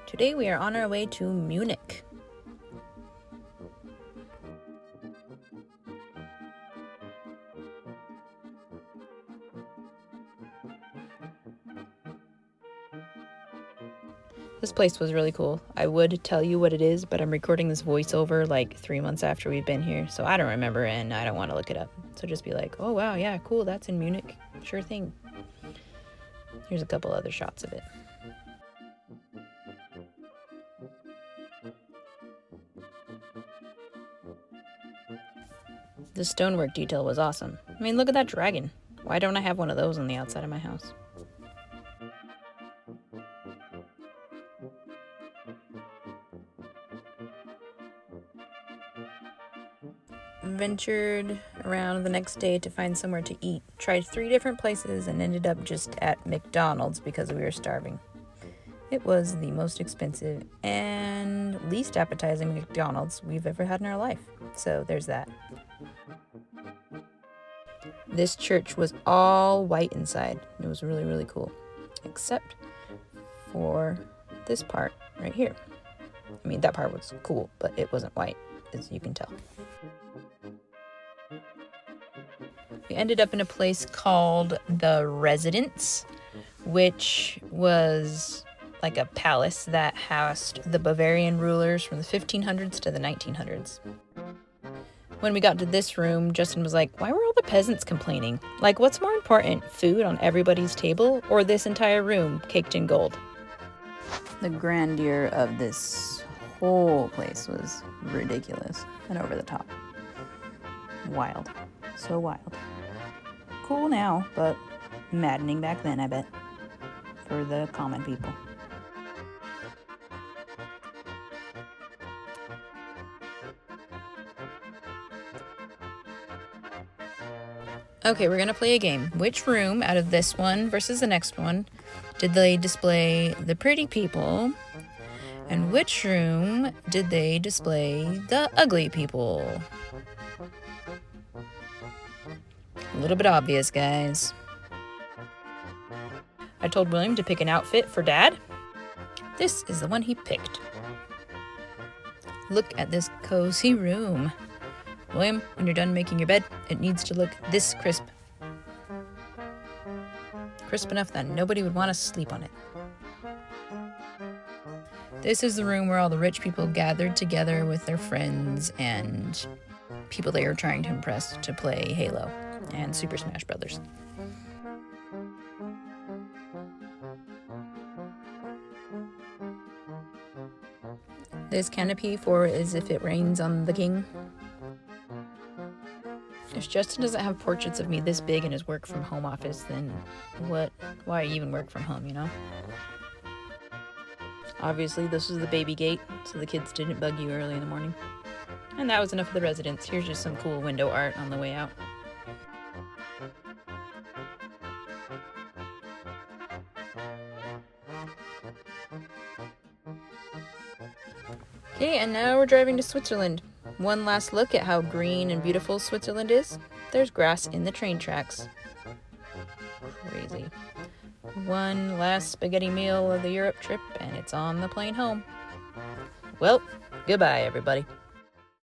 Today we are on our way to Munich. This place was really cool. I would tell you what it is, but I'm recording this voiceover like 3 months after we've been here, so I don't remember and I don't want to look it up. So just be like, oh wow, yeah, cool, that's in Munich. Sure thing. Here's a couple other shots of it. The stonework detail was awesome. I mean, look at that dragon. Why don't I have one of those on the outside of my house? Ventured around the next day to find somewhere to eat. Tried 3 different places and ended up just at McDonald's because we were starving. It was the most expensive and least appetizing McDonald's we've ever had in our life. So there's that. This church was all white inside. It was really, really cool. Except for this part right here. I mean, that part was cool, but it wasn't white, as you can tell. We ended up in a place called the Residence, which was like a palace that housed the Bavarian rulers from the 1500s to the 1900s. When we got to this room, Justin was like, why were all the peasants complaining? Like, what's more important, food on everybody's table or this entire room caked in gold? The grandeur of this whole place was ridiculous and over the top. Wild. So wild. Cool now, but maddening back then, I bet, for the common people. Okay, we're gonna play a game. Which room out of this one versus the next one did they display the pretty people? And which room did they display the ugly people? A little bit obvious, guys. I told William to pick an outfit for Dad. This is the one he picked. Look at this cozy room. William, when you're done making your bed, it needs to look this crisp. Crisp enough that nobody would want to sleep on it. This is the room where all the rich people gathered together with their friends and people they were trying to impress to play Halo and Super Smash Brothers. This canopy for as if it rains on the king. If Justin doesn't have portraits of me this big in his work from home office, then why even work from home, you know? Obviously, this was the baby gate, so the kids didn't bug you early in the morning. And that was enough of the residence. Here's just some cool window art on the way out. Okay, and now we're driving to Switzerland. One last look at how green and beautiful Switzerland is. There's grass in the train tracks. Crazy. One last spaghetti meal of the Europe trip, and it's on the plane home. Well, goodbye, everybody.